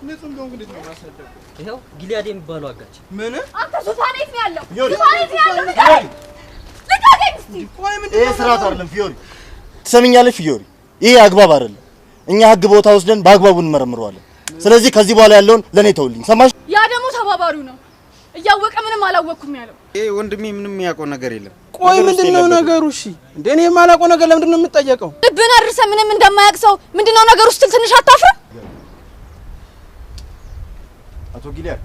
ንጹም ቢሆን እንዴት ነው ማሰደው? ይሄው ጊሊያድ የሚባለው አጋጭ ምን አንተ ዙፋኔት ነው ያለው ዙፋኔት ነው ያለው ልቀቀኝ እስቲ ቆይ ምንድነው ይሄ ስርዓት አይደለም ፊዮሪ ትሰሚኛለሽ ፊዮሪ ይሄ አግባብ አይደለም እኛ ህግ ቦታ ወስደን በአግባቡ እንመረምረዋለን ስለዚህ ከዚህ በኋላ ያለውን ለኔ ተውልኝ ሰማሽ ያ ደግሞ ተባባሪው ነው እያወቀ ምንም አላወቅኩም ያለው ይሄ ወንድሜ ምንም የሚያውቀው ነገር የለም ቆይ ምንድነው ነገሩ እሺ እንዴ እኔ የማላውቀው ነገር ለምንድን ነው የምትጠየቀው ልብን አድርሰ ምንም እንደማያውቅ ሰው ምንድነው ነገሩ ስትል ትንሽ አታፍርም አቶ ጊሊያድ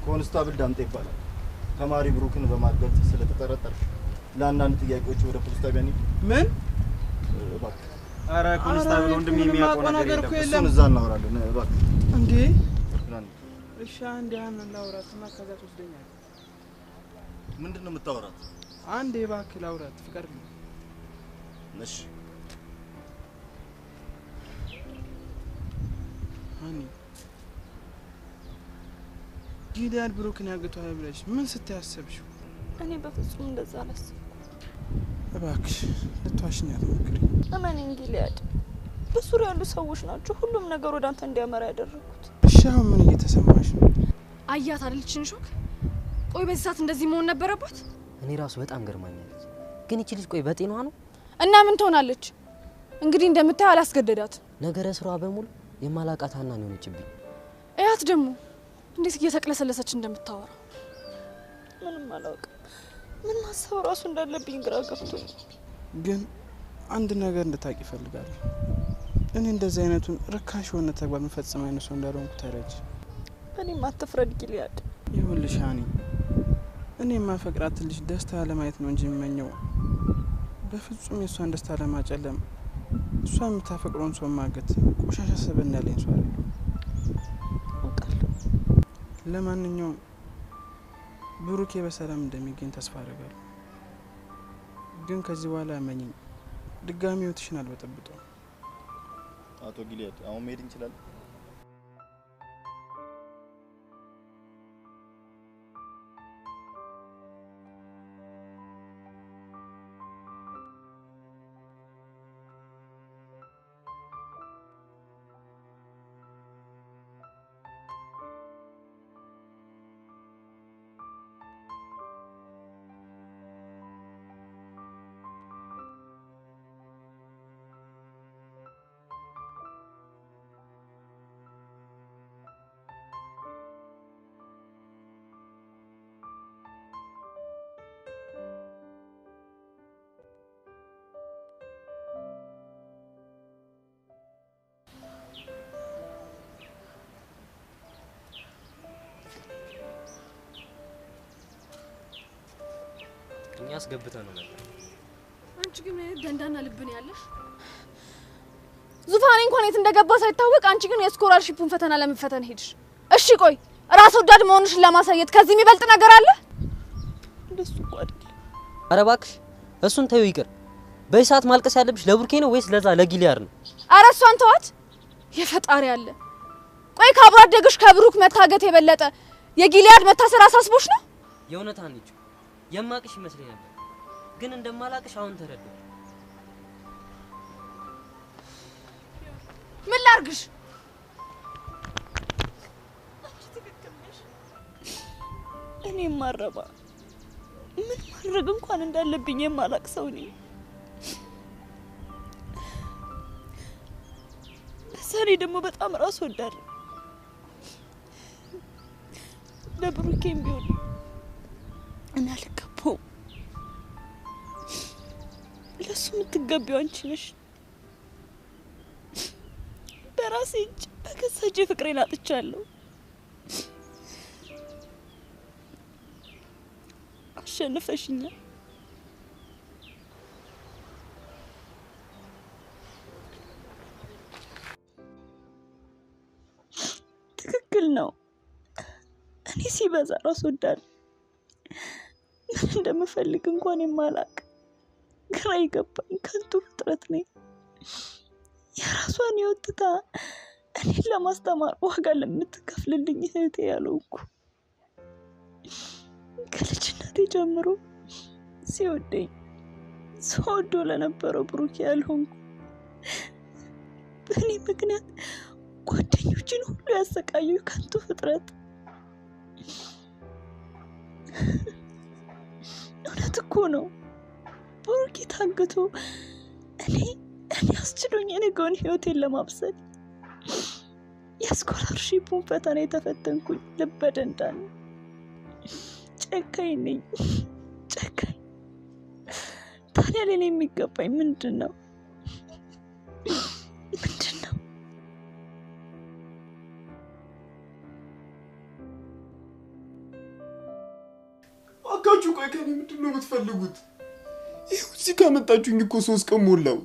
ኮንስታብል ዳምጤ ይባላል ተማሪ ብሩክን በማገት ስለተጠረጠርሽ ለአንዳንድ ጥያቄዎች ወደ ፖሊስ ጣቢያ ነኝ ምን እባክህ አረ ኮንስታብል ወንድሜ የሚያውቀው ነገር የለም እሱን እዛ እናወራለን እባክህ እንዴ እሺ አንዴ ላውራትና ከዛ ትወስደኛለህ ምንድነው የምታወራት አንዴ እባክህ ላውራት ፍቀድልኝ እሺ ሃኒ ጊሊያድ ብሩክን ያገቷል ብለሽ ምን ስታያሰብሽው እኔ በፍጹም እንደዛ አላሰብኩም እባክሽ ልትዋሽኝ አትሞክሪ እመነኝ ጊሊያድ በዙሪያው ያሉ ሰዎች ናቸው ሁሉም ነገር ወደ አንተ እንዲያመራ ያደረጉት እሺ አሁን ምን እየተሰማሽ ነው አያት አይደልችን ሾክ ቆይ በዚህ ሰዓት እንደዚህ መሆን ነበረባት እኔ ራሱ በጣም ገርማኛለች ግን እቺ ልጅ ቆይ በጤናዋ ነው እና ምን ትሆናለች እንግዲህ እንደምታየው አላስገደዳት ነገረ ስራዋ በሙሉ የማላቃታና ነው እንጭብኝ እያት ደግሞ እንዴት እየተቀለሰለሰች እንደምታወራ ምንም አላውቅም ምን ማሰብ ራሱ እንዳለብኝ ግራ ገብቶኝ ግን አንድ ነገር እንድታቂ ይፈልጋል እኔ እንደዚህ አይነቱን ርካሽ ሆነ ተግባር መፈጸም አይነት ሰው እንዳልሆንኩ ተረጂ እኔ ማትፍረድ ጊሊያድ ይሁንልሽ ሃኒ እኔ ማፈቅራት ልጅ ደስታ ለማየት ነው እንጂ የምመኘው በፍጹም የሷን ደስታ ለማጨለም እሷ የምታፈቅረውን ሰው ማገት ቆሻሻ ሰበና ያለኝ ሰው አይደለም ለማንኛውም ብሩኬ በሰላም እንደሚገኝ ተስፋ አደርጋለሁ ግን ከዚህ በኋላ አመኘኝ ድጋሚ ወትሽን አልበጠብጠው አቶ ጊሊያድ አሁን መሄድ እንችላለን እኛስ ገብተን ነው ነበር አንቺ ግን ደንዳና ልብን ያለሽ ዙፋኔ እንኳን የት እንደገባ ሳይታወቅ አንቺ ግን የስኮላርሺፑን ፈተና ለመፈተን ሄድሽ እሺ ቆይ ራስ ወዳድ መሆንሽን ለማሳየት ከዚህ የሚበልጥ ነገር አለ እንደሱ ቋድ ኧረ እባክሽ እሱን ተይው ይቅር በይሳት ማልቀስ ያለብሽ ለብሩኬ ነው ወይስ ለዛ ለጊሊያድ ነው ኧረ እሷን ተዋት የፈጣሪ አለ ቆይ ካብራ ደግሽ ከብሩክ መታገት የበለጠ የጊሊያድ መታሰር አሳስቦሽ ነው የእውነት አንቺ የማቅሽ ይመስለኝ ነበር ግን እንደማላቅሽ አሁን ተረዳሁ ምን ላርግሽ እኔ ማረባ ምን ማድረግ እንኳን እንዳለብኝ የማላቅ ሰው ነኝ በሰሪ ደግሞ በጣም ራስ ወዳድ ለብሩኬም ቢሆን እኔ አልገባው ለሱ የምትገቢው አንቺ ነሽ በራሴ እጅ በገዛ እጄ ፍቅሬን አጥቻለሁ አሸንፈሽኛል ትክክል ነው እኔ ሲበዛ ራስ ወዳድ ምን እንደምፈልግ እንኳን የማላቅ ግራ ይገባኝ ከንቱ ፍጥረት ነኝ የራሷን ይወጥታ እኔን ለማስተማር ዋጋ ለምትከፍልልኝ እህቴ ያለውኩ ከልጅነቴ ጀምሮ ሲወደኝ ሰወዶ ለነበረው ብሩክ ያልሆንኩ በእኔ ምክንያት ጓደኞችን ሁሉ ያሰቃዩ ከንቱ ፍጥረት። እውነት እኮ ነው። ብሩኬ ታግቶ እኔ አስችሎኝ የነገውን ህይወቴን ለማብሰል የስኮላርሺፑን ፈተና የተፈተንኩኝ ልበ ደንዳን ጨካኝ ነኝ። ጨካኝ። ታዲያ ለኔ የሚገባኝ ምንድን ነው? አካችሁ ቆይ ከኔ ምንድነው የምትፈልጉት? ይሄው እዚህ ካመጣችሁኝ እኮ 3 ቀን ሞላው።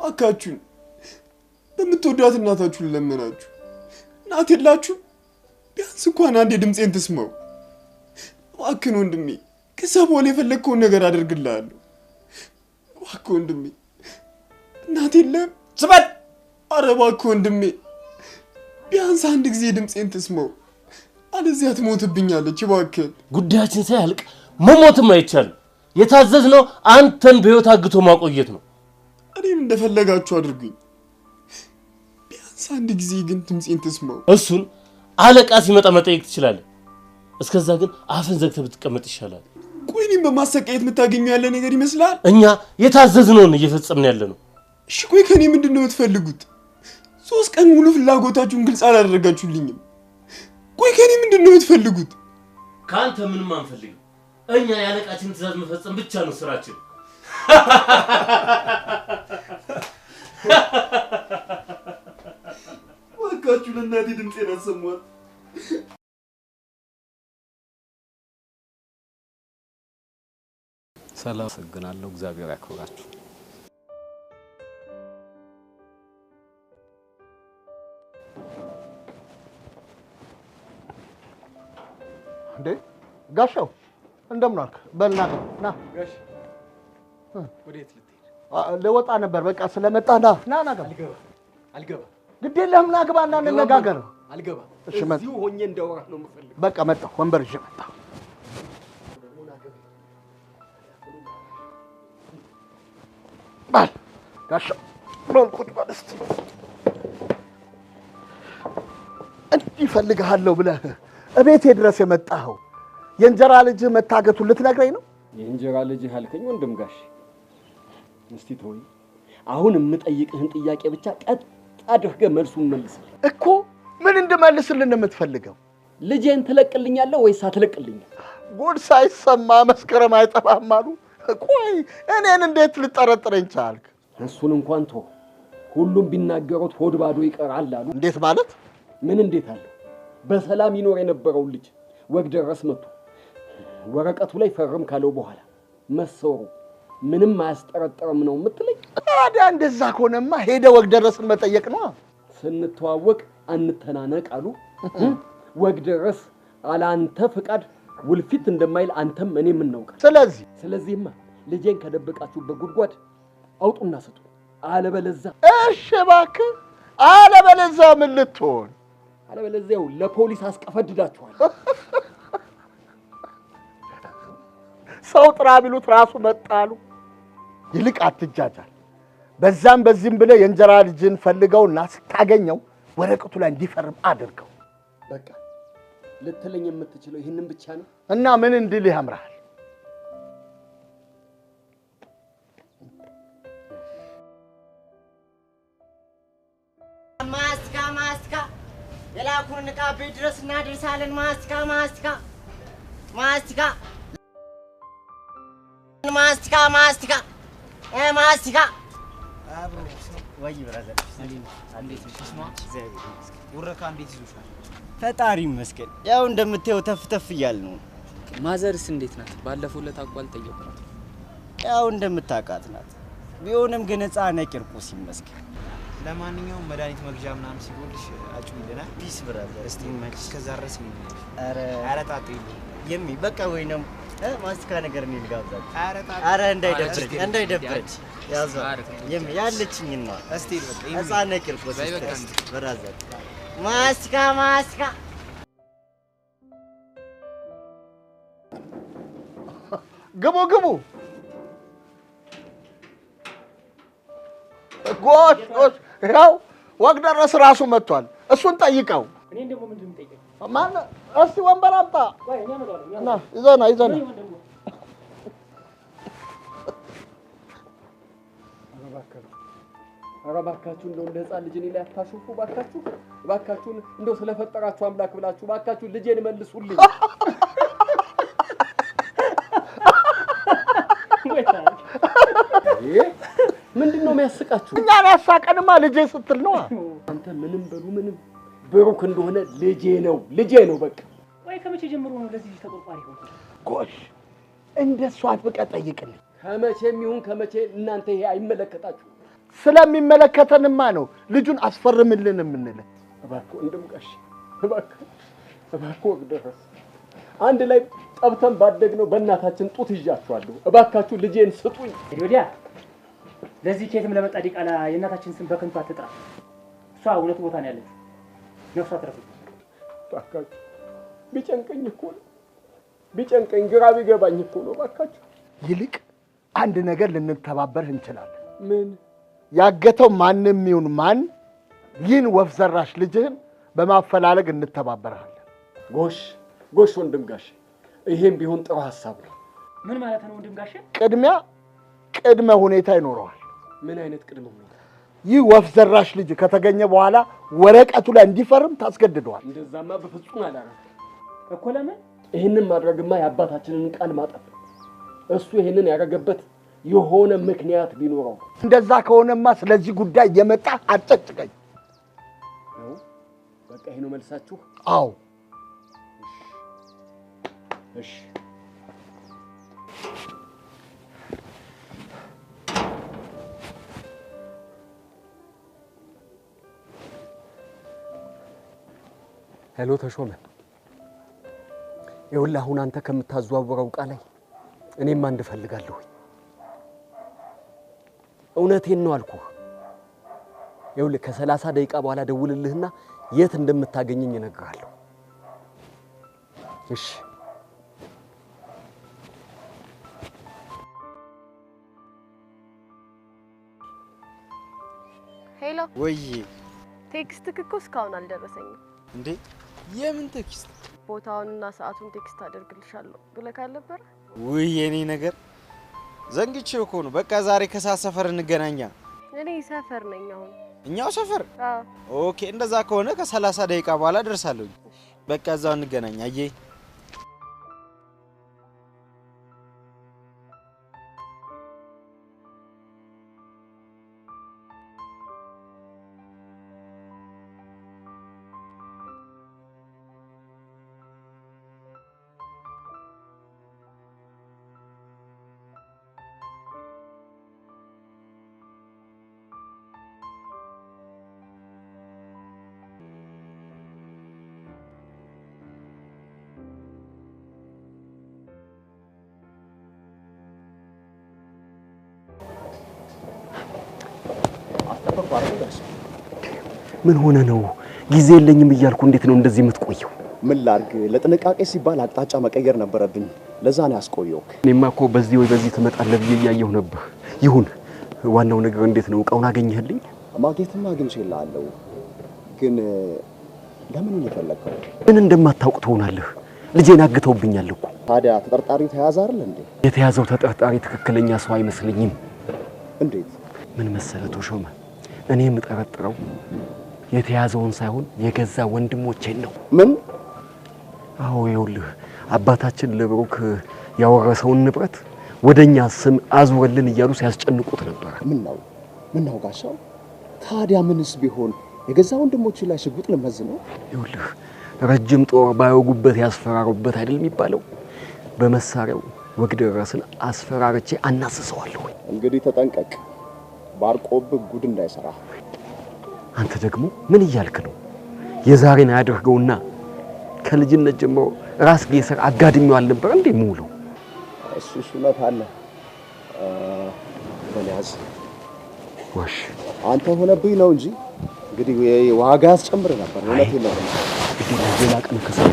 አካችሁን በምትወዷት እናታችሁን ለመናችሁ። እናት የላችሁ? ቢያንስ እንኳን አንዴ ድምጼን ትስማው። እባክህ ወንድሜ፣ ከዛ በኋላ የፈለግከውን ነገር አደርግልሃለሁ። እባክህ ወንድሜ፣ እናት የለም? ስበል! ኧረ እባክህ ወንድሜ፣ ቢያንስ አንድ ጊዜ ድምጼን ትስማው። አለዚያ ትሞትብኛለች። እባክህ ጉዳያችን ሳያልቅ መሞትም አይቻልም። የታዘዝነው አንተን በህይወት አግቶ ማቆየት ነው። እኔም እንደፈለጋችሁ አድርጉኝ። ቢያንስ አንድ ጊዜ ግን ድምጼን ትስማው። እሱን አለቃ ሲመጣ መጠየቅ ትችላለህ። እስከዛ ግን አፍን ዘግተህ ብትቀመጥ ይሻላል። ቆይ እኔም በማሰቃየት የምታገኙ ያለ ነገር ይመስላል? እኛ የታዘዝነውን እየፈጸምን ያለ ነው። እሺ ቆይ ከኔ ምንድነው የምትፈልጉት? 3 ቀን ሙሉ ፍላጎታችሁን ግልጽ አላደረጋችሁልኝም። ቆይ ከኔ ምንድነው የምትፈልጉት? ካንተ ምንም አንፈልግም። እኛ ያለቃችን ትእዛዝ መፈጸም ብቻ ነው ስራችን። ወካችሁ ለእናቴ ድምጼን አሰማት። ሰላም ሰግናለሁ። እግዚአብሔር ያክብራችሁ። እንዴ ጋሻው እንደምን አልክ? በልና ና ጋሽ ወዴት ልትሄድ? ለወጣ ነበር። በቃ ስለመጣ ና ገባ። አልገባ ግድ የለህም ና ግባና እንነጋገር። አልገባ። እሺ መጣ። እዚሁ ሆኜ እንዳወራህ ነው የምፈልገው። በቃ መጣሁ። ወንበር ይዤ መጣሁ። ባል ጋሻው ቁጭ በል እስኪ። እንዲህ እፈልግሃለሁ ብለህ እቤቴ ድረስ የመጣኸው የእንጀራ ልጅህ መታገቱን ልትነግረኝ ነው? የእንጀራ ልጅህ አልከኝ ወንድም ጋሽ። እስቲ ተወኝ። አሁን የምጠይቅህን ጥያቄ ብቻ ቀጥ አድርገህ መልሱን መልስልኝ። እኮ ምን እንድመልስልን የምትፈልገው? ልጄን ትለቅልኛለህ ወይስ አትለቅልኝም? ጉድ ሳይሰማ መስከረም አይጠፋም አሉ። ቆይ እኔን እንዴት ልጠረጥረኝ ቻልክ? እሱን እንኳን ተው። ሁሉም ቢናገሩት ሆድ ባዶ ይቀራል አሉ። እንዴት ማለት? ምን እንዴት አለ? በሰላም ይኖር የነበረው ልጅ ወግ ደረስ መጥቶ ወረቀቱ ላይ ፈርም ካለው በኋላ መሰወሩ ምንም አያስጠረጥርም ነው የምትለኝ? ታዲያ እንደዛ ከሆነማ ሄደ ወግ ደረስን መጠየቅ ነው። ስንተዋወቅ አንተናነቅ አሉ። ወግ ደረስ አላንተ ፍቃድ ውልፊት እንደማይል አንተም እኔም እናውቃለን። ስለዚህማ ልጄን ከደበቃችሁበት ጉድጓድ አውጡና ስጡ። አለበለዚያ እሺ እባክህ፣ አለበለዚያ ምን ልትሆን? አለበለዚያው ለፖሊስ አስቀፈድዳችኋል። ሰው ጥራ ቢሉት ራሱ መጣሉ። ይልቅ አትጃጃል። በዛም በዚህም ብለህ የእንጀራ ልጅን ፈልገውና ስታገኘው ወረቀቱ ላይ እንዲፈርም አድርገው። በቃ ልትለኝ የምትችለው ይህንን ብቻ ነው? እና ምን እንድልህ ያምራል? ማስካ የላኩን ዕቃ ቤት ድረስ እናደርሳለን። ማስካ አብሮ ወይ ብራዘር እንዴት ነው? ወረካ እንዴት ይዙሻል? ፈጣሪ ይመስገን። ያው እንደምታየው ተፍተፍ እያል ነው። ማዘርስ እንዴት ናት? ባለፈው ለታቋል ጠየቅኳት። ያው እንደምታውቃት ናት። ቢሆንም ግን ሕፃን ቂርቆስ ይመስገን። ለማንኛውም መድኃኒት መግዣ ምናምን ሲጎልሽ አጭውልና ፒስ ብራዘር። እስቲ መች እስከዛ ድረስ ምን ነው? ኧረ ጣጣ የሚ በቃ ወይንም ማስቲካ ነገር ነው ልጋብዛት። ኧረ እንዳይደብረኝ ያዛ የሚ ያለችኝ ነው። እስቲ በቃ ሕፃን ቂርቆስ ብራዘር ማስቲካ ግቡ ጎሽ ያው ወግ ደረስ ራሱ መጥቷል። እሱን ጠይቀው። እኔ ደግሞ ምንድን ነው የምጠይቀኝ? ማን? እስቲ ወንበር አምጣ። ወይ እኔ አመጣለሁ። ና ይዘና ኧረ እባካችሁ እንደው እንደ ህፃን ልጅ እኔ ላይ አታሾፉ እባካችሁ። እባካችሁን እንደው ስለፈጠራችሁ አምላክ ብላችሁ እባካችሁ ልጄን መልሱልኝ። ምንድነው የሚያስቃችሁ? እኛን ያሳቀንማ ልጄ ስትል ነው። አንተ ምንም በሉ ምንም ብሩክ እንደሆነ ልጄ ነው በቃ። ወይ ከመቼ ጀምሮ ነው ለዚህ ልጅ ተቆርቋሪ ሆንኩት? ጎሽ እንደሱ አጥብቀህ ጠይቅልኝ። ከመቼም ይሁን ከመቼ እናንተ ይሄ አይመለከታችሁ። ስለሚመለከተንማ ነው ልጁን አስፈርምልን የምንለው። እባክህ እንደምቃሽ እባክህ ወግ ደረስ አንድ ላይ ጠብተን ባደግነው በእናታችን ጡት ይዣችኋለሁ። እባካችሁ ልጄን ስጡኝ። ወዲያ ለዚህ ኬትም ለመጣ ዲቃላ የእናታችን ስም በከንቱ አትጥራ። እሷ እውነቱ ቦታ ነው ያለችው። ነፍሷ ትረፍ። እባካችሁ ቢጨንቀኝ ግራ ቢገባኝ እኮ ነው። እባካችሁ ይልቅ አንድ ነገር ልንተባበር እንችላለን። ምን? ያገተው ማንም ይሁን ማን ይህን ወፍ ዘራሽ ልጅህን በማፈላለግ እንተባበራለን። ጎሽ ወንድም ጋሼ፣ ይሄም ቢሆን ጥሩ ሐሳብ ነው። ምን ማለት ነው ወንድም ጋሼ? ቅድመ ሁኔታ ይኖረዋል። ምን አይነት ቅድመ ሁኔታ? ይህ ወፍ ዘራሽ ልጅ ከተገኘ በኋላ ወረቀቱ ላይ እንዲፈርም ታስገድደዋል። እንደዛማ በፍጹም አላረም እኮ። ለምን? ይሄንን ማድረግማ የአባታችንን ቃል ማጠፍ። እሱ ይሄንን ያደረገበት የሆነ ምክንያት ቢኖረው። እንደዛ ከሆነማ ስለዚህ ጉዳይ የመጣ አጨጭቀኝ። በቃ ይሄ ነው መልሳችሁ? አዎ። እሺ ሄሎ ተሾመ፣ ይኸውልህ አሁን አንተ ከምታዘዋውረው ዕቃ ላይ እኔም አንድ እፈልጋለሁ። እውነቴን ነው አልኩህ። ይኸውልህ ከ30 ደቂቃ በኋላ ደውልልህና የት እንደምታገኘኝ እነግርሃለሁ። እሺ ሄሎ። ወይ ቴክስትክ እኮ እስካሁን አልደረሰኝም። እንዴ የምን ቴክስት? ቦታውንና ሰዓቱን ቴክስት አደርግልሻለሁ ብለህ ካልነበረ? ውይ የኔ ነገር ዘንግቼው እኮ ነው። በቃ ዛሬ ከሰዓት ሰፈር እንገናኛ። እኔ ሰፈር ነኝ አሁን። እኛው ሰፈር? አዎ። ኦኬ እንደዛ ከሆነ ከ30 ደቂቃ በኋላ ደርሳለሁ። በቃ እዛው እንገናኛ። አዬ ምን ሆነ ነው? ጊዜ የለኝም እያልኩ እንዴት ነው እንደዚህ የምትቆየው? ምን ላድርግ? ለጥንቃቄ ሲባል አቅጣጫ መቀየር ነበረብኝ። ለዛ ነው ያስቆየውክ። እኔማ እኮ በዚህ ወይ በዚህ ትመጣለህ ብዬ እያየሁ ነበር። ይሁን፣ ዋናው ነገር እንዴት ነው? ዕቃውን አገኘህልኝ? ማግኘትማ አግኝቼልሃለሁ። ግን ለምን ነው የፈለከው? ምን እንደማታውቅ ትሆናለህ። ልጄን አግተውብኛል እኮ። ታዲያ ተጠርጣሪው ተያዘ አይደል እንዴ? የተያዘው ተጠርጣሪ ትክክለኛ ሰው አይመስለኝም። እንዴት? ምን መሰለህ ተሾመ፣ እኔ የምጠረጥረው የተያዘውን ሳይሆን የገዛ ወንድሞቼን ነው። ምን? አዎ ይኸውልህ አባታችን ለብሩክ ያወረሰውን ንብረት ወደኛ ስም አዙረልን እያሉ ሲያስጨንቁት ነበር። ምን ነው ጋሻው? ታዲያ ምንስ ቢሆን የገዛ ወንድሞቹ ላይ ሽጉጥ ልመዝ ነው? ይኸውልህ ረጅም ጦር ባይወጉበት ያስፈራሩበት አይደል የሚባለው? በመሳሪያው ወግደረስን አስፈራርቼ አናስሰዋለሁ። እንግዲህ ተጠንቀቅ፣ ባርቆብህ ጉድ እንዳይሰራ። አንተ ደግሞ ምን እያልክ ነው? የዛሬን አያድርገውና ከልጅነት ጀምሮ ራስጌ ስር አጋድሜው አልነበር እንዴ ሙሉ? እሱ እውነት አለ። በሊያዝ ወሽ አንተ ሆነብኝ ነው እንጂ እንግዲህ ዋጋ ያስጨምር ነበር። እውነት የለም እንዴ ሌላ ቀን ከሰው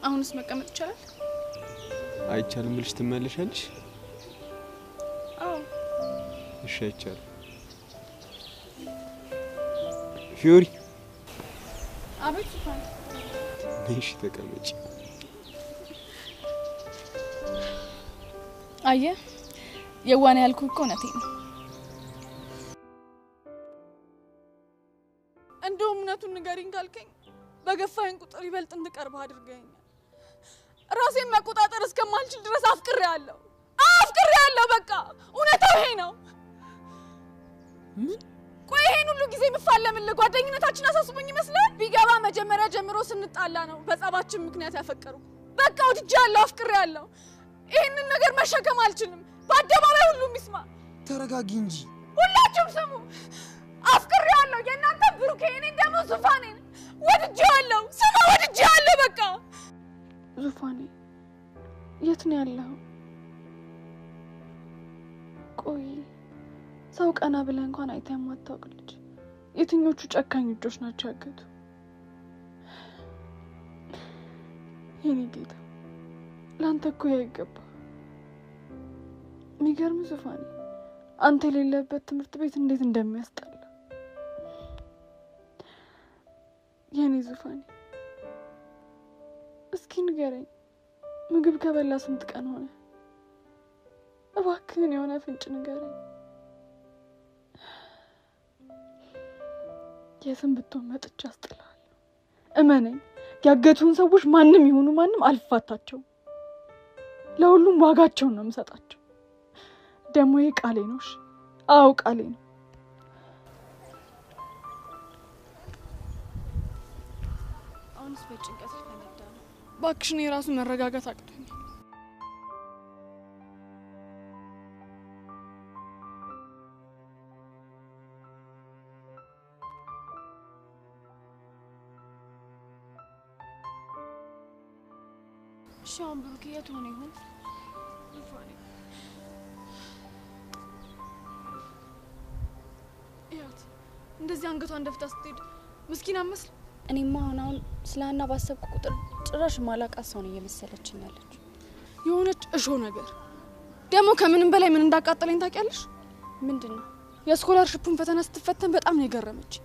አሁንስ መቀመጥ ይቻላል? አይቻልም ብልሽ ትመለሻለሽ? አዎ። እሺ አይቻልም። ፊዮሪ አቤት ዙፋኔ። እሺ ተቀመጪ። አየህ የዋኔ ያልኩህ እኮ እውነቴን ነው። እንደውም እውነቱን ንገሪኝ ካልከኝ በገፋኝ ቁጥር ይበልጥ እንድቀርብህ አድርገኸኛል። ራሴን መቆጣጠር እስከማልችል ድረስ አፍቅሬያለሁ። በቃ እውነታው ይሄ ነው። ምን? ቆይ ይሄን ሁሉ ጊዜ የምፋለምልህ ጓደኝነታችን አሳስቦኝ ይመስላል? ቢገባ መጀመሪያ ጀምሮ ስንጣላ ነው በጸባችን ምክንያት ያፈቀሩ። በቃ ወድጄያለሁ፣ አፍቅሬያለሁ። ይሄንን ነገር መሸከም አልችልም። በአደባባይ ሁሉም ይስማ። ተረጋጊ እንጂ። ሁላችሁም ስሙ። አፍቅሬያለሁ። የእናንተ ብሩኬ፣ እኔ ደግሞ ዙፋኔን ወድጄዋለሁ። ስማ፣ ወድጄዋለሁ። በቃ ዙፋኔ የት ነው ያለው? ቆይ ሰው ቀና ብለህ እንኳን አይተህ የማታውቅ ልጅ የትኞቹ ጨካኝ እጆች ናቸው ያገቱ? የኔ ጌታ ለአንተ እኮ ያይገባ። የሚገርም ዙፋኔ፣ አንተ የሌለበት ትምህርት ቤት እንዴት እንደሚያስጠላ። የኔ ዙፋኔ እስኪ ንገረኝ፣ ምግብ ከበላ ስንት ቀን ሆነ? እባክህን የሆነ ፍንጭ ንገረኝ። የትም ብትሆን መጥቼ አስጥልሃለሁ። እመነኝ፣ ያገቱን ሰዎች ማንም ይሁኑ ማንም አልፋታቸውም። ለሁሉም ዋጋቸውን ነው የምሰጣቸው። ደግሞ ይሄ ቃሌ ነው። እሺ? አዎ ቃሌ ነው። አሁንስ በጭንቀት ልፈነዳ ነው። እባክሽ እኔ ራሱ መረጋጋት አቅቶኛል። እሺ አሁን ብሩኬ የት ሆነ ይሆን? ያት እንደዚህ አንገቷን ደፍታ ስትሄድ ምስኪን አመስል። እኔማ አሁን ስለ ሀና ባሰብኩ ቁጥር ጭራሽ ማላቃት ሰው ነው እየመሰለችኝ ያለችው። የሆነች እሾ ነገር ደግሞ ከምንም በላይ ምን እንዳቃጠለኝ ታውቂያለሽ? ምንድነው? የስኮላርሺፑን ፈተና ስትፈተን በጣም ነው የገረመችኝ።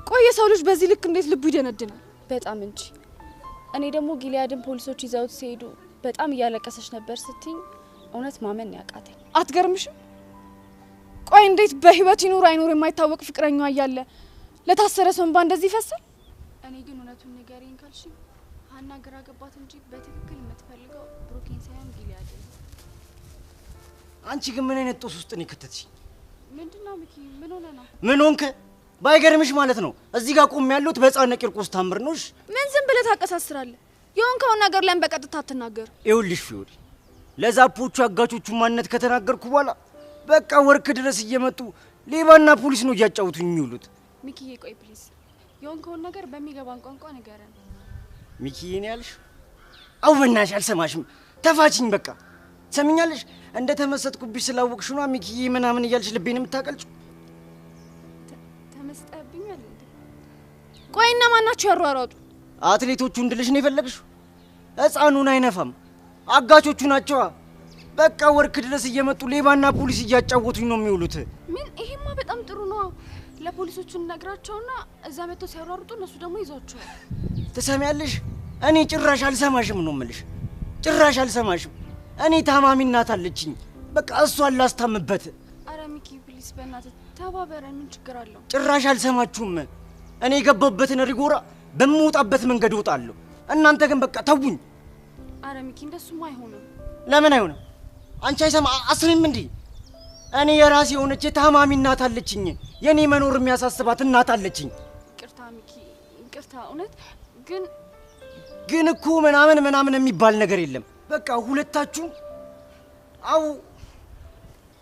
ቆይ የሰው ልጅ በዚህ ልክ እንዴት ልቡ ይደነድናል? በጣም እንጂ። እኔ ደግሞ ጊሊያድን ፖሊሶች ይዘውት ሲሄዱ በጣም እያለቀሰች ነበር ስትኝ እውነት ማመን ያቃተኝ። አትገርምሽም? ቆይ እንዴት በህይወት ይኑር አይኑር የማይታወቅ ፍቅረኛዋ እያለ ለታሰረ ሰው እንባ እንደዚህ ይፈሳል? እኔ ግን እውነቱን ንገሪኝ ካልሽ ሀና ግራ ገባት እንጂ በትክክል የምትፈልገው ብሩኬን ሳይሆን ጊሊያድን። አንቺ ግን ምን አይነት ጦስ ውስጥ ነው የከተትሽኝ? ምንድነው ሚኪ? ምን ሆነ ነው? ምን ሆንክ? ባይገርምሽ ማለት ነው እዚህ ጋር ቆም ያለሁት በጻነ ቂርቆስ ታምር ነውሽ። ምን ዝም ብለህ ታቀሳስራለህ? የሆንከውን ነገር ላይ በቀጥታ አትናገር። ይኸውልሽ ፊዮሪ፣ ለዛፖቹ አጋቾቹ ማንነት ከተናገርኩ በኋላ በቃ ወርክ ድረስ እየመጡ ሌባና ፖሊስ ነው እያጫወቱኝ የሚውሉት። ሚኪዬ ቆይ ፕሊዝ፣ የሆንከውን ነገር በሚገባን ቋንቋ ንገረን። ሚኪዬ ነው ያልሽ? አው በእናትሽ አልሰማሽም። ተፋችኝ በቃ። ሰሚኛለሽ? እንደ ተመሰጥኩብሽ ስላወቅሽ ነው ሚኪዬ ምናምን እያልሽ ልቤን የምታቀልጪው። ተመስጠብኛል እንዴ? ቆይ እነማን ናቸው ያሯሯጡ? አትሌቶቹ እንድልሽ ነው የፈለግሽው? ህፃኑን አይነፋም፣ አጋቾቹ ናቸዋ። በቃ ወርክ ድረስ እየመጡ ሌባና ፖሊስ እያጫወቱኝ ነው የሚውሉት። ምን? ይሄማ በጣም ጥሩ ነው። ለፖሊሶቹ እንነግራቸውና እዛ መጥተው ሲያሯሩጡ እነሱ ደግሞ ይዟቸዋል። ትሰሚያለሽ? እኔ ጭራሽ አልሰማሽም ነው የምልሽ። ጭራሽ አልሰማሽም። እኔ ታማሚ እናት አለችኝ። በቃ እሷን ላስታምበት። አረ ሚኪ ፕሊስ በእናትህ ተባበረን። ምን ችግር አለው? ጭራሽ አልሰማችሁም። እኔ የገባበትን ሪጎራ በምወጣበት መንገድ እወጣለሁ። እናንተ ግን በቃ ተውኝ። አረ ሚኪ እንደሱማ አይሆንም። ለምን አይሆንም? አንቺ አስሪም እንዴ? እኔ የራሴ የሆነች ታማሚ እናት አለችኝ። የኔ መኖር የሚያሳስባት እናት አለችኝ። ይቅርታ ሚኪ ይቅርታ። እውነት ግን እኮ ምናምን የሚባል ነገር የለም። በቃ ሁለታችሁ አው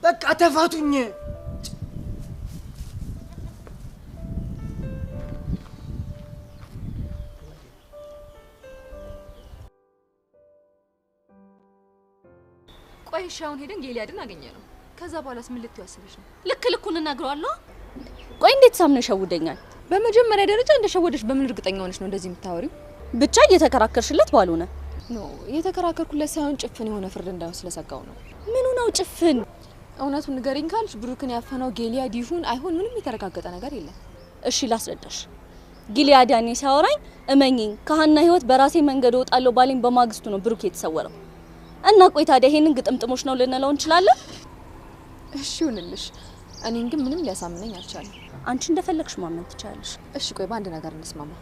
በቃ ተፋቱኝ። ቆይ ሻውን ሄደን ጌሊያድን አገኘ ነው። ከዛ በኋላስ ምን ልትዩ አስበሽ ነው? ልክ ልኩን እናግረዋለሁ። ቆይ እንዴት ሳምነሽ ሸውደኛል? በመጀመሪያ ደረጃ እንደሸወደሽ በምን እርግጠኛ ሆነሽ ነው እንደዚህ የምታወሪው? ብቻ እየተከራከርሽለት ባልሆነ ኖ እየተከራከርኩለት ሳይሆን ጭፍን የሆነ ፍርድ እንዳይሆን ስለሰጋው ነው። ምኑ ነው ጭፍን? እውነቱን ንገሪኝ ካልሽ ብሩክን ያፈነው ጊልያድ ይሁን አይሁን ምንም የተረጋገጠ ነገር የለም። እሺ ላስረዳሽ። ጊልያድ ያኔ ሲያወራኝ እመኚኝ ከሀና ህይወት በራሴ መንገድ እወጣለሁ ባለኝ በማግስቱ ነው ብሩክ የተሰወረው። እና ቆይ ታዲያ ይሄንን ግጥምጥሞች ነው ልንለው እንችላለን? እሺ ይሁንልሽ። እኔን ግን ምንም ሊያሳምነኝ አልቻለም። አንቺ እንደፈለግሽ ማመን ትችላለሽ። እሺ ቆይ በአንድ ነገር እንስማማ።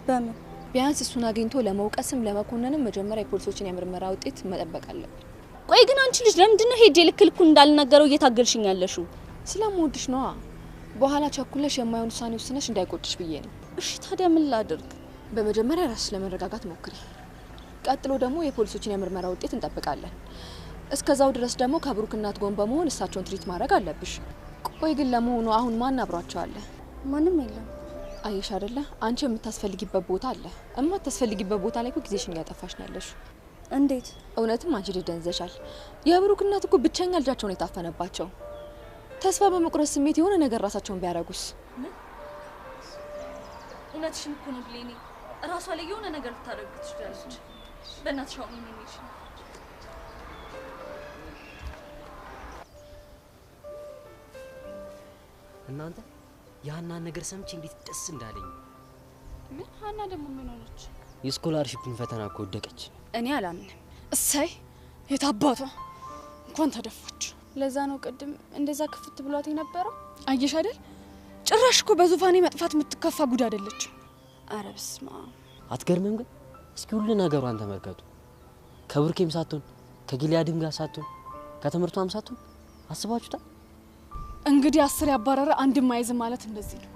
በምን? ቢያንስ እሱን አግኝቶ ለመውቀስም ለመኮነንም መጀመሪያ የፖሊሶችን የምርመራ ውጤት መጠበቅ አለብን። ቆይ ግን አንቺ ልጅ ለምንድን ነው ሄጄ ልክልኩን እንዳልነገረው እየታገልሽኝ ያለሽው? ስለምወድሽ ነዋ። በኋላ ቸኩለሽ የማይሆን ውሳኔ ወስነሽ እንዳይቆጭሽ ብዬ ነው። እሺ ታዲያ ምን ላድርግ? በመጀመሪያ ራስሽ ለመረጋጋት ሞክሪ። ቀጥሎ ደግሞ የፖሊሶችን የምርመራ ውጤት እንጠብቃለን። እስከዛው ድረስ ደግሞ ከብሩክ እናት ጎን በመሆን እሳቸውን ትሪት ማድረግ አለብሽ። ቆይ ግን ለመሆኑ አሁን ማን አብሯቸው አለ? ማንም የለም። አየሽ አይደለ? አንቺ የምታስፈልጊበት ቦታ አለ። የማታስፈልጊበት ቦታ ላይ እኮ ጊዜሽን እያጠፋሽ ነው ያለሽ። እንዴት? እውነትም አንቺ ደንዘሻል። የብሩክ እናት እኮ ብቸኛ ልጃቸውን የታፈነባቸው። ተስፋ በመቁረጥ ስሜት የሆነ ነገር ራሳቸውን ቢያረጉስ? እውነትሽን እኮ ነው ብሌኒ። ራሷ ላይ የሆነ ነገር ልታደርግ ትችላለች። በእናትሽ አሁን ምን ይልሽ? እናንተ ያናን ነገር ሰምቼ እንዴት ደስ እንዳለኝ። ምን? ሀና ደግሞ ምን ሆነች? የስኮላርሺፕን ፈተና እኮ ወደቀች። እኔ አላምንም። እሰይ የታባቷ እንኳን ተደፋች። ለዛ ነው ቅድም እንደዛ ክፍት ብሏት የነበረው። አየሽ አይደል? ጭራሽ እኮ በዙፋኔ መጥፋት የምትከፋ ጉድ አይደለች። አረ በስመ አብ። አትገርምም ግን? እስኪ ሁሉ ነገሯን ተመልከቱ። ከብሩኬም ሳትሆን ከጊልያድም ጋር ሳትሆን ከትምህርቷም ሳትሆን አስባችሁታል? እንግዲህ 10 ያባረረ አንድ ማይዝ ማለት እንደዚህ ነው።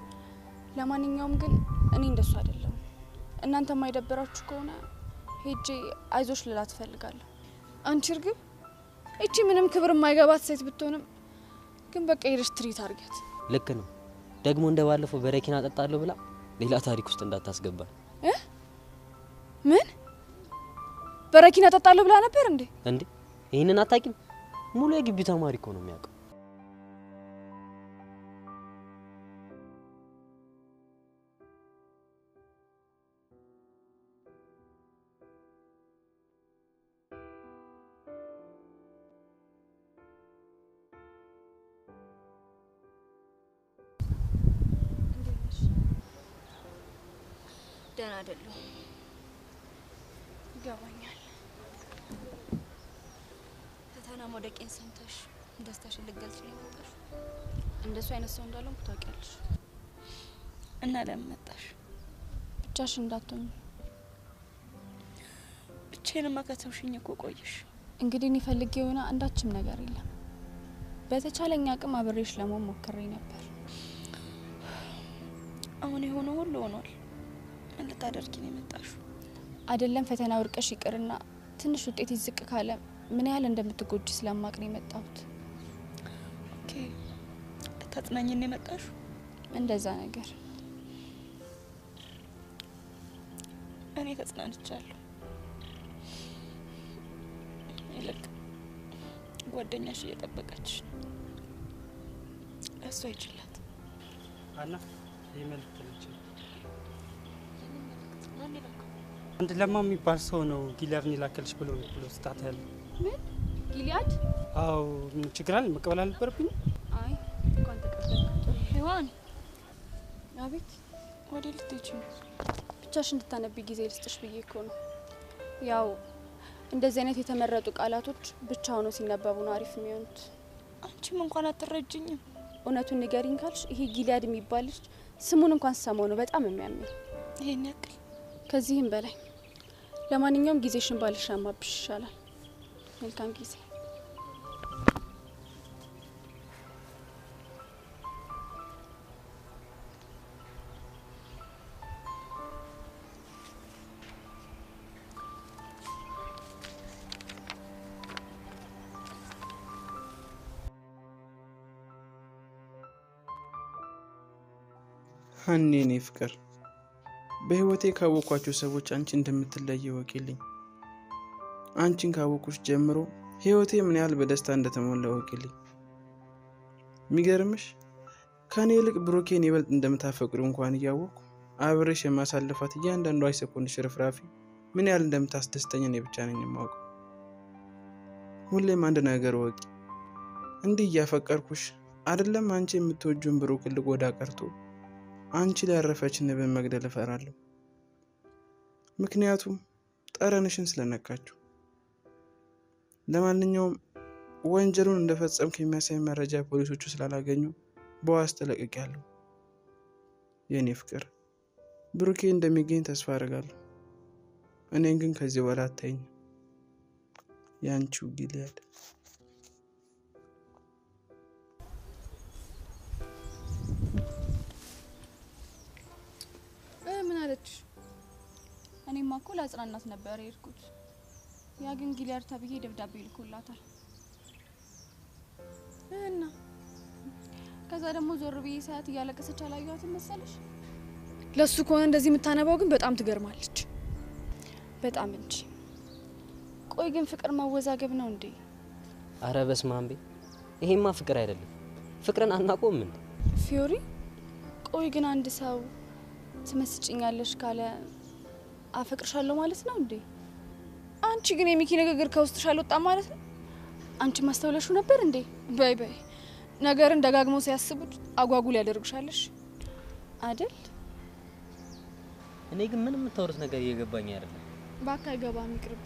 ለማንኛውም ግን እኔ እንደሱ አይደለም። እናንተ የማይደበራችሁ ከሆነ ሄጄ አይዞሽ ልላት ፈልጋለሁ። አንቺ እርግብ እቺ ምንም ክብር የማይገባት ሴት ብትሆንም ግን በቃ ሄደሽ ትሪት አርጊያት። ልክ ነው። ደግሞ እንደባለፈው በረኪና አጠጣለሁ ብላ ሌላ ታሪክ ውስጥ እንዳታስገባ። ምን? በረኪና አጠጣለሁ ብላ ነበር እንዴ? እንዴ ይሄንን አታውቂም? ሙሉ የግቢው ተማሪ እኮ ነው የሚያውቀው። ደህና አይደለሁ። ይገባኛል። ፈተና መውደቄን ሰምተሽ ደስታሽን ልትገልጪ ነው የመጣሽ? እንደሱ አይነት ሰው እንዳልሆንኩ ታውቂያለሽ። እና ለምን መጣሽ? ብቻሽን እንዳትሆኚ። ብቻዬንማ ከተውሽኝ እኮ ቆየሽ። እንግዲህ እኔ ፈልጌ የሆነ አንዳችም ነገር የለም። በተቻለኝ አቅም አብሬሽ ለመሆን ሞክሬ ነበር። አሁን የሆነው ሁሉ ሆኗል። ምን ልታደርጊ ነው የመጣሽው? አይደለም ፈተና ወርቀሽ ይቅርና ትንሽ ውጤት ይዝቅ ካለ ምን ያህል እንደምትጎጂ ስለማቅ ነው የመጣሁት። ኦኬ፣ ልታጽናኝ ነው የመጣሽው? እንደዛ ነገር። እኔ ተጽናንቻለሁ። ይልቅ ጓደኛሽ እየጠበቀችሽ ነው። እሷ ይችላል። አና የመልክት ልጅ አንድ ለማ የሚባል ሰው ነው ጊልያድን ላከልሽ ብሎ ስታት ያለ። ምን? ጊልያድ? አዎ። ምን ችግር አለ? መቀበል አልነበረብኝ? አይ እንኳን ተቀበልኩ። ሔዋን፣ አቤት። ወደ ልትሄጂ ነው? ብቻሽ እንድታነቢ ጊዜ ልስጥሽ ብዬ እኮ ነው። ያው እንደዚህ አይነት የተመረጡ ቃላቶች ብቻ ሆነው ሲነበቡ ነው አሪፍ የሚሆኑት። አንቺም እንኳን አትረጅኝም። እውነቱን ንገሪኝ ካልሽ ይሄ ጊልያድ የሚባል ልጅ ስሙን እንኳን ሰማው ነው በጣም የሚያመኝ። ይሄን ያክል? ከዚህም በላይ። ለማንኛውም ጊዜሽን ባልሻማብሽ ይሻላል። መልካም ጊዜ። ሀኔ እኔ ፍቅር በህይወቴ ካወኳቸው ሰዎች አንቺ እንደምትለይ ወቂልኝ። አንቺን ካወኩሽ ጀምሮ ህይወቴ ምን ያህል በደስታ እንደተሞላ ወቂልኝ። የሚገርምሽ ከኔ ይልቅ ብሩኬን ይበልጥ እንደምታፈቅሩ እንኳን እያወቅኩ አብሬሽ የማሳልፋት እያንዳንዷ ሰኮንድ ሽርፍራፊ ምን ያህል እንደምታስደስተኝ እኔ ብቻ ነኝ የማውቀው። ሁሌም አንድ ነገር ወቂ፣ እንዲህ እያፈቀርኩሽ አይደለም አንቺ የምትወጁን ብሩክን ልጎዳ ቀርቶ አንቺ ላይ ያረፈች ንብን መግደል እፈራለሁ። ምክንያቱም ጠረንሽን ስለነካችሁ። ለማንኛውም ወንጀሉን እንደፈጸምክ የሚያሳይ መረጃ ፖሊሶቹ ስላላገኙ በዋስ ተለቅቄያለሁ። የኔ ፍቅር ብሩኬ እንደሚገኝ ተስፋ አደርጋለሁ። እኔን ግን ከዚህ በኋላ አታይኝ። ያንቺው ጊልያድ። ምን አለች? እኔማ እኮ ላጽናናት ነበር የሄድኩት። ያ ግን ጊልያድ ተብዬ ደብዳቤ ልኮላታል እና ከዛ ደግሞ ዞር ብዬ ሳያት እያለቀሰች አላየኋትም መሰለሽ? ለሱ ከሆነ እንደዚህ የምታነባው ግን በጣም ትገርማለች። በጣም እንጂ። ቆይ ግን ፍቅር ማወዛገብ ነው እንዴ? አረ በስመ አብ! ይሄማ ፍቅር አይደለም። ፍቅርን አናቆም ምን? ፊዮሪ፣ ቆይ ግን አንድ ሰው ትመስጭኛለሽ ካለ አፈቅርሻለሁ ማለት ነው እንዴ? አንቺ ግን የሚኪ ንግግር ከውስጥሽ አልወጣም ማለት ነው? አንቺ ማስተውለሹ ነበር እንዴ? በይ በይ፣ ነገርን ደጋግሞ ሲያስቡት አጓጉል ያደርግሻለሽ አይደል? እኔ ግን ምንም የምታወሩት ነገር እየገባኝ አይደለም። ባካ አይገባም፣ ይቅርብ።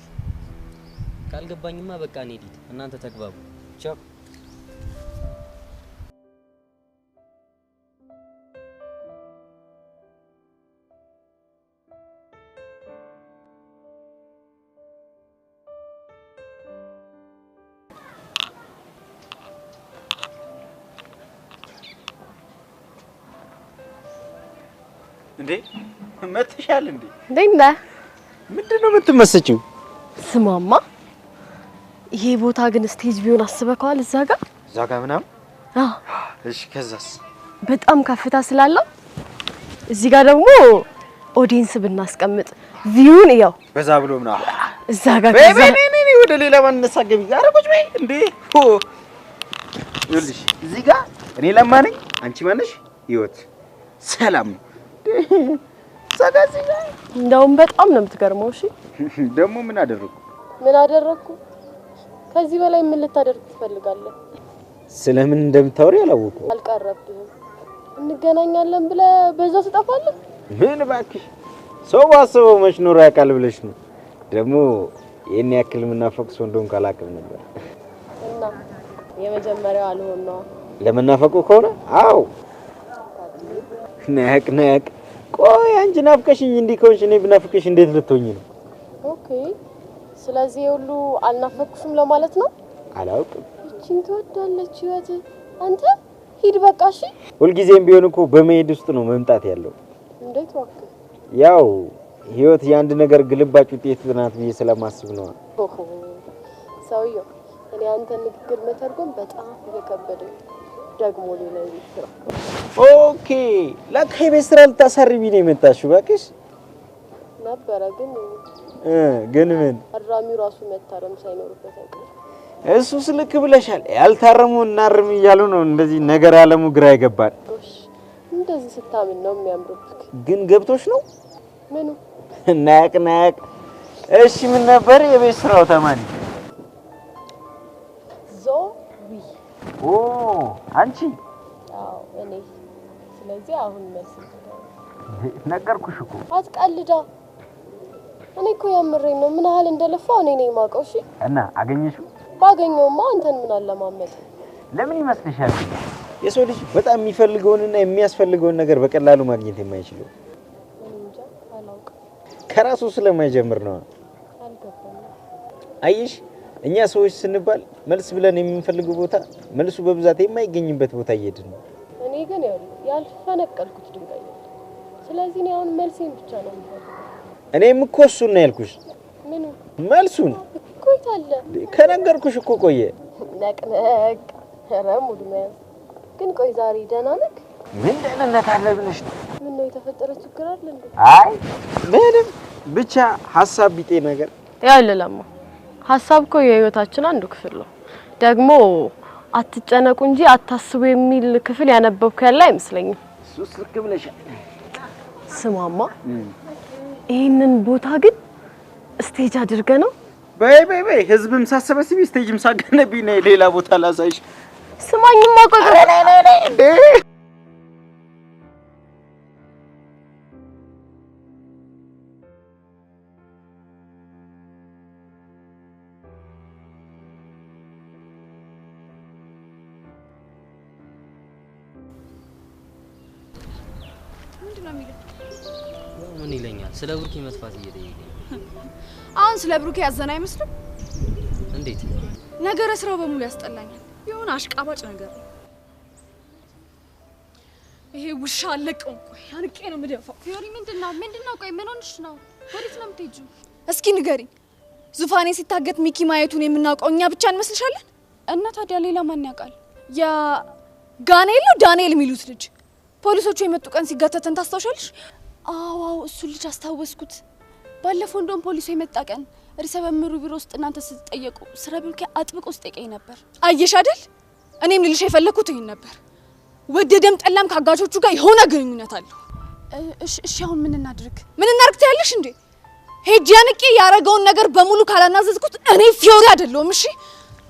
ካልገባኝማ በቃ እኔ ዲድ እናንተ ተግባቡ። ቻው። እንዴ መጥተሻል እንዴ? እንዴ ምንድነው የምትመስጪው? ስማማ፣ ይሄ ቦታ ግን ስቴጅ ቢሆን አስበከዋል? እዛ ጋር ምናምን? አዎ። እሺ ከዛስ? በጣም ከፍታ ስላለው እዚህ ጋር ደግሞ ኦዲየንስ ብናስቀምጥ ቪውን ያው በዛ ብሎ ምናምን እዛ ጋር በይ ወደ ሌላ ማንነሳ ገቢ አረቆች በይ እንዴ ይልሽ እዚህ ጋር እኔ ለማነኝ አንቺ ማነሽ? ህይወት ሰላም ነው። እንደውም በጣም ነው የምትገርመው። እሺ ደግሞ ምን አደረኩ? ከዚህ በላይ ምን ልታደርግ ትፈልጋለህ? ስለምን እንደምታወሪ አላወኩም። አልቀረብህም። እንገናኛለን ብለህ በዛው ትጠፋለህ? ምን እባክሽ፣ ሰው ባሰበው መች ኖሮ ያውቃል ብለሽ ነው? ደግሞ የኔ ያክል ምናፈቅ ሰው እንደሆነ ካላቀም ነበር። እና የመጀመሪያው አልሆን ነው ለምናፈቁ ከሆነ አው ነቅ ቆይ አንቺ ናፍቀሽኝ እንዲህ ከሆንሽ እኔ ብናፍቅሽ እንዴት ልትሆኚ ነው? ኦኬ፣ ስለዚህ ሁሉ አልናፈቅሽም ለማለት ነው? አላውቅም። እቺን ትወዳለች ህይወት። አንተ ሂድ በቃ። እሺ፣ ሁልጊዜም ቢሆን እኮ በመሄድ ውስጥ ነው መምጣት ያለው። እንዴት ወክ? ያው ህይወት የአንድ ነገር ግልባጭ ውጤት ናት ብዬ ስለማስብ ነው። ኦሆ ሰውዬው፣ እኔ አንተ ንግግር መተርጎም በጣም እየከበደኝ ደግሞ ሌላ ይስራ። ኦኬ ለካ የቤት ስራ ልታሳርቢ ነው የመጣሽው? እባክሽ ነበረ ግን ምን አራሚው ራሱ መታረም ሳይኖርበት አይቀርም። እሱ ስልክ ብለሻል። ያልታረሙ እናርም እያሉ ነው እንደዚህ ነገር አለሙ ግራ ይገባል። እንደዚህ ስታምን ነው የሚያምርብክ። ግን ገብቶሽ ነው? ምኑ? ናቅ። እሺ ምን ነበር የቤት ስራው ተማኒ? ኦ አንቺ? አዎ እኔ። ስለዚህ አሁን መልስ ነገርኩሽ እኮ። አትቀልዳ። እኔ እኮ ያምረኝ ነው። ምን ያህል እንደለፋው እኔ ነኝ የማውቀው። እሺ እና አገኘሽው? ባገኘውማ አንተን ምን አለማመጥ። ለምን ይመስልሻል? የሰው ልጅ በጣም የሚፈልገውንና የሚያስፈልገውን ነገር በቀላሉ ማግኘት የማይችለው እንጃ፣ አላውቅም። ከራሱ ስለማይጀምር ነው። አልገባኝም። አይሽ እኛ ሰዎች ስንባል መልስ ብለን የምንፈልገው ቦታ መልሱ በብዛት የማይገኝበት ቦታ እየሄድን ነው። እኔ ግን ያልፈነቀልኩት ድንጋይ ነው። ስለዚህ ነው አሁን መልሴን ብቻ ነው የምፈልገው። እኔም እኮ እሱን ነው ያልኩሽ። ምኑ? መልሱን ቆይታለ ከነገርኩሽ እኮ ቆየ። ነቅነቅ ረሙድ መያዝ ግን። ቆይ ዛሬ ደህና ነህ? ምን ደህንነት አለ ብለሽ ነው? ምን ነው የተፈጠረ ችግር አለ እንዴ? አይ ምንም፣ ብቻ ሐሳብ ቢጤ ነገር። ያለለማ ሐሳብ እኮ የህይወታችን አንዱ ክፍል ነው። ደግሞ አትጨነቁ እንጂ አታስቡ የሚል ክፍል ያነበብኩ ያለ አይመስለኝም። ሱስ ልክ ብለሻል። ስማማ ይሄንን ቦታ ግን ስቴጅ አድርገ ነው በይ ህዝብም ሳሰበስቢ ስቴጅም ሳገነብኝ ነው ሌላ ቦታ ላሳይሽ ስማኝማ ቆይ ምን ይለኛል ስለ ብሩኬ መጥፋት እየጠየቀኝ አሁን ስለ ብሩኬ ያዘና አይመስልም እንዴት ነገረ ስራው በሙሉ ያስጠላኛል የሆነ አሽቃባጭ ነገር ይሄ ውሻ አለቀው ቆይ አንቄ ነው ምደፋው ፊዮሪ ምንድነው ቆይ ምን ሆነሽ ነው ወዴት ነው የምትሄጂው እስኪ ንገሪኝ ዙፋኔ ሲታገት ሚኪ ማየቱን የምናውቀው እኛ ብቻ እንመስልሻለን እና ታዲያ ሌላ ማን ያውቃል ያ ጋኔል ነው ዳንኤል የሚሉት ልጅ ፖሊሶቹ የመጡ ቀን ሲጋተተን ታስታውሻለሽ አዎ እሱ ልጅ አስታወስኩት ባለፈው እንደውም ፖሊሱ የመጣ ቀን ርዕሰ መምህሩ ቢሮ ውስጥ እናንተ ስትጠየቁ ስለ ብሩኬ አጥብቆ ሲጠይቀኝ ነበር አየሽ አይደል እኔም ልልሽ የፈለኩት ይሄን ነበር ወደደም ጠላም ካጋቾቹ ጋር የሆነ ግንኙነት አለው እሺ አሁን ምን እናድርግ ታያለሽ እንዴ ሄጂ አንቄ ያረጋውን ነገር በሙሉ ካላናዘዝኩት እኔ ፊዮሪ አይደለሁም እሺ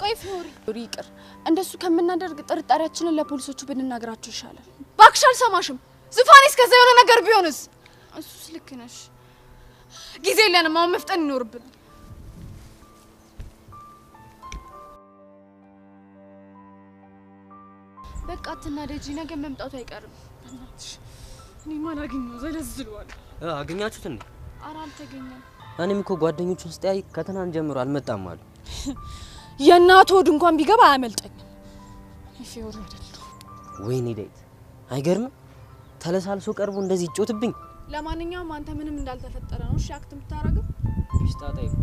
ቆይ ፊዮሪ ይቅር እንደሱ ከምናደርግ ጥርጣሬያችንን ለፖሊሶቹ ብንናገራቸው ይሻላል ባክሽ አልሰማሽም ዙፋኔ እስከዛ የሆነ ነገር ቢሆንስ እሱስ ልክ ነሽ ጊዜ የለንም አሁን መፍጠን ይኖርብን በቃ አትናደጂ ነገ መምጣቱ አይቀርም እኔ ማን አገኘው ዘለዝሏል አገኛችሁት እንዴ ኧረ አልተገኘም እኔም እኮ ጓደኞቹን ስጠያይ ከትናንት ጀምሮ አልመጣም አሉ የእናት ወድ እንኳን ቢገባ አያመልጠኝም ፊዮሪ አይደለም ወይኔ ዳዊት አይገርም ተለሳልሶ ቀርቦ እንደዚህ ይጮትብኝ ለማንኛውም አንተ ምንም እንዳልተፈጠረ ነው እሺ አክት የምታረገው ፒስታታ ይቆ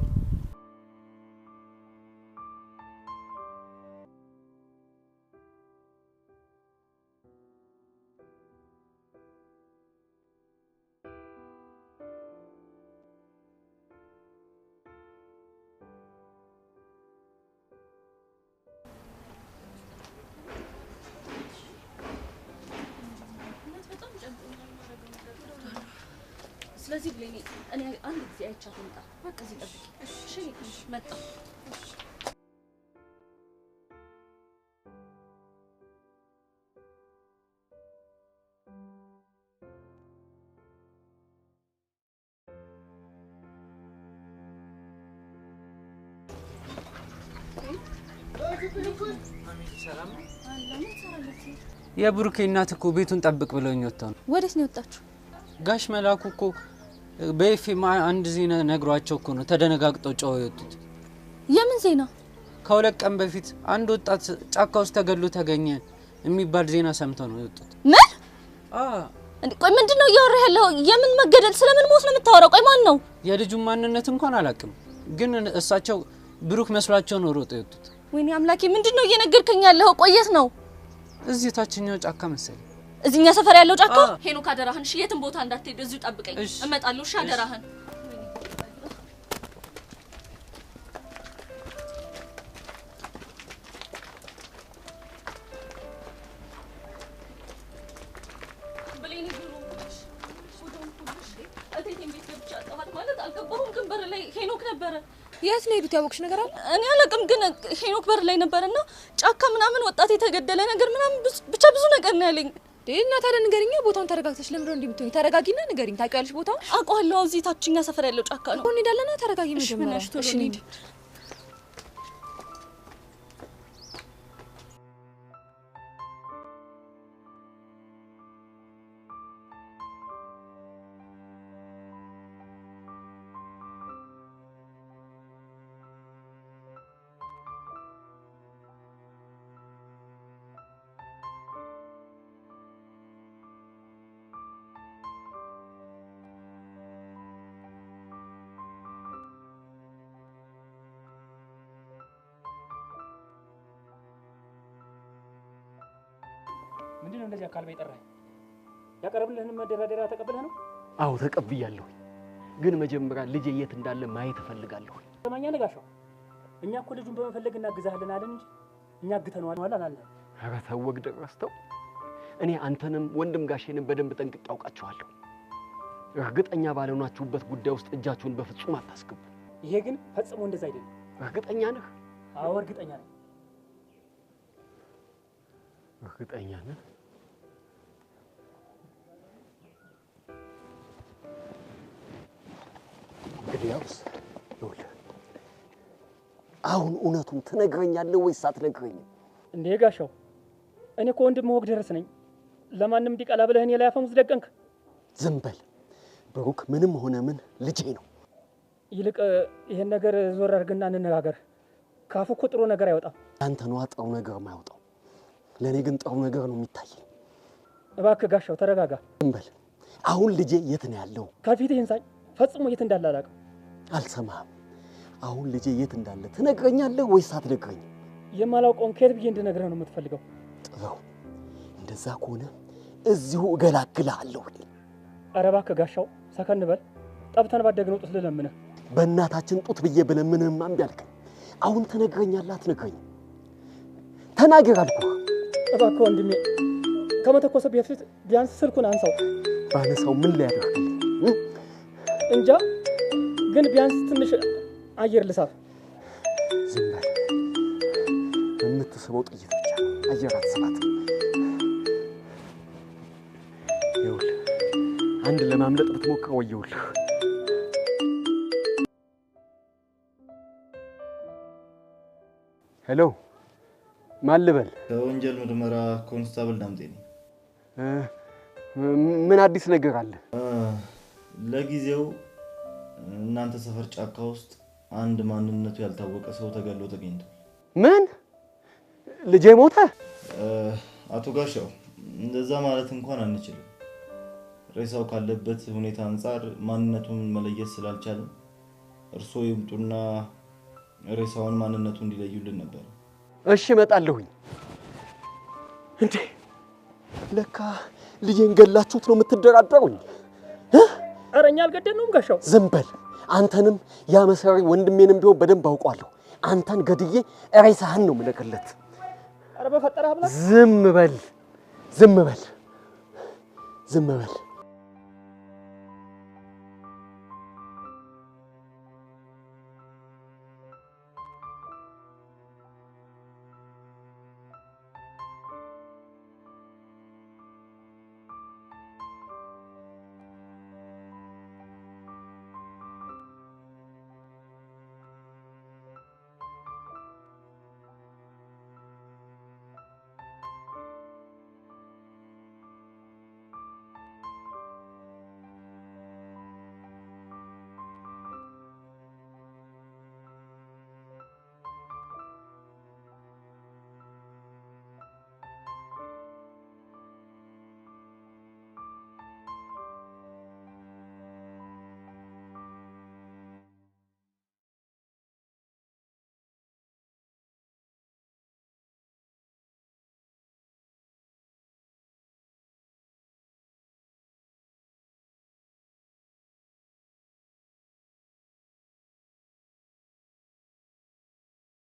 ስለዚህ ብለኝ እኔ አንድ ጊዜ አይቻት መጣ በቃ እዚህ ጠብቂ እሺ መጣ የብሩኬ እናት እኮ ቤቱን ጠብቅ ብለውኝ ወጣው ነው ወዴት ነው የወጣችሁ ጋሽ መላኩ እኮ በኤፍኤም አንድ ዜና ነግሯቸው እኮ ነው ተደነጋግጠው ጫው የወጡት የምን ዜና ከሁለት ቀን በፊት አንድ ወጣት ጫካ ውስጥ ተገሎ ተገኘ የሚባል ዜና ሰምተው ነው የወጡት ምን እንዴ ቆይ ምንድነው እያወራ ያለው የምን መገደል ስለምን ሞት ነው የምታወራው ቆይ ማን ነው የልጁን ማንነት እንኳን አላውቅም ግን እሳቸው ብሩክ መስሏቸው ነው ሮጠው የወጡት ወይኔ አምላኬ ምንድነው እየነገርከኝ ያለው ቆየት ነው እዚህ ታችኛው ጫካ መሰለኝ እዚህኛ ሰፈር ያለው ጫካ ሄኖክ አደራህን እሺ የትም ቦታ እንዳትሄድ እዚሁ ጠብቀኝ እመጣለሁ እሺ አደራህን ብሌኒ ብሩሽ ሱዶን ኩሽ አቴቴም ቤት ገብቻ ጠዋት ማለት አልገባሁም ግን በር ላይ ሄኖክ ነበረ የት ነው ሄዱት ያወቅሽ ነገር አለ እኔ አላውቅም ግን ሄኖክ በር ላይ ነበርና ጫካ ምናምን ወጣት የተገደለ ነገር ምናምን ብቻ ብዙ ነገር ነው ያለኝ እና ታዲያ ንገሪኛ ቦታውን ተረጋግተሽ ለምን ነው እንደምትሆኚ ተረጋጊና ንገሪኝ ታውቂያለሽ ቦታውን አውቀዋለሁ እዚህ ታችኛ ሰፈር ያለው ጫካ ነው እንሄዳለና ተረጋጊ መጀመሪያ እሺ እንሂድ ምንድነው እንደዚህ አካል በይጠራኝ ያቀርብልህን መደራደሪያ ተቀበለህ ነው አው ተቀብያለሁ ግን መጀመሪያ ልጄ የት እንዳለ ማየት እፈልጋለሁ ሰማኛ ነጋሻው እኛ እኮ ልጁን በመፈለግ እናግዛለን አለን እንጂ እኛ አግተነዋል አላለ ኧረ ተው ወግ ደረስተው እኔ አንተንም ወንድም ጋሼንም በደንብ ጠንቅቄ አውቃቸዋለሁ እርግጠኛ ባልሆናችሁበት ጉዳይ ውስጥ እጃችሁን በፍጹም አታስገቡ። ይሄ ግን ፈጽሞ እንደዛ አይደለም። እርግጠኛ ነህ? አዎ እርግጠኛ ነኝ። እርግጠኛ ነህ? እንግዲያውስ ይኸውልህ አሁን እውነቱን ትነግረኛለህ ወይስ አትነግረኝም? እንዴ ጋሻው፣ እኔ እኮ ወንድም ወግ ደረስ ነኝ። ለማንም ዲቃላ ብለህ እኔ ላይ አፈሙዝ ደቀንክ። ዝም በል ብሩክ፣ ምንም ሆነ ምን ልጄ ነው። ይልቅ ይሄን ነገር ዞር አድርግና እንነጋገር። ካፉ እኮ ጥሩ ነገር አይወጣም። አንተ ነዋ ጥሩ ነገር የማይወጣው፣ ለእኔ ግን ጥሩ ነገር ነው የሚታየኝ። እባክህ ጋሻው ተረጋጋ። ዝም በል። አሁን ልጄ የት ነው ያለው? ከፊትህ ይንሳኝ። ፈጽሞ የት እንዳለ አላውቅም። አልሰማህም? አሁን ልጄ የት እንዳለ ትነግረኛለህ ወይስ አትነግረኝም? የማላውቀውን ከየት ብዬ እንድነግርህ ነው የምትፈልገው? ጥሩ፣ እንደዛ ከሆነ እዚሁ እገላግልሃለሁ። ኧረ እባክህ ጋሻው ሰከን በል። ጠብተን ባደግነው ጡት ልለምንህ። በእናታችን ጡት ብዬ ብለምንህማ እምቢ አልከኝ። አሁን ትነግረኛለህ አትነግረኝም? ተናገር አልኩህ። እባክህ ወንድሜ ከመተኮሰ በፊት ቢያንስ ስልኩን አንሳው። ባነሳው ምን ሊያደርግልኝ? እንጃ፣ ግን ቢያንስ ትንሽ አየር ልሳብ። ዝም በል። የምትስበው ጥይት ብቻ አየር አትስባትም። ይኸውልህ አንድ ለማምለጥ ብትሞክር ወየውልህ። ሄሎ፣ ማን ልበል? ከወንጀል ምርመራ ኮንስታብል ዳምጤ ነኝ። ምን አዲስ ነገር አለ? ለጊዜው እናንተ ሰፈር ጫካ ውስጥ አንድ ማንነቱ ያልታወቀ ሰው ተገሎ ተገኝቷል። ምን? ልጄ ሞተ? አቶ ጋሻው እንደዛ ማለት እንኳን አንችልም። ሬሳው ካለበት ሁኔታ አንጻር ማንነቱን መለየት ስላልቻለም እርስዎ ይምጡና ሬሳውን ማንነቱ እንዲለዩልን ነበር። እሺ እመጣለሁኝ። እንዴ ለካ ልጄን ገላችሁት ነው የምትደራደሩኝ? ኧረ እኛ አልገደልነውም ጋሻው። ዝም በል። አንተንም ያ መሰሪ ወንድሜንም ቢሆን በደንብ አውቀዋለሁ። አንተን ገድዬ ሬሳህን ነው የምለቅለት። ኧረ በፈጠረህ ብላ። ዝም በል፣ ዝም በል፣ ዝም በል።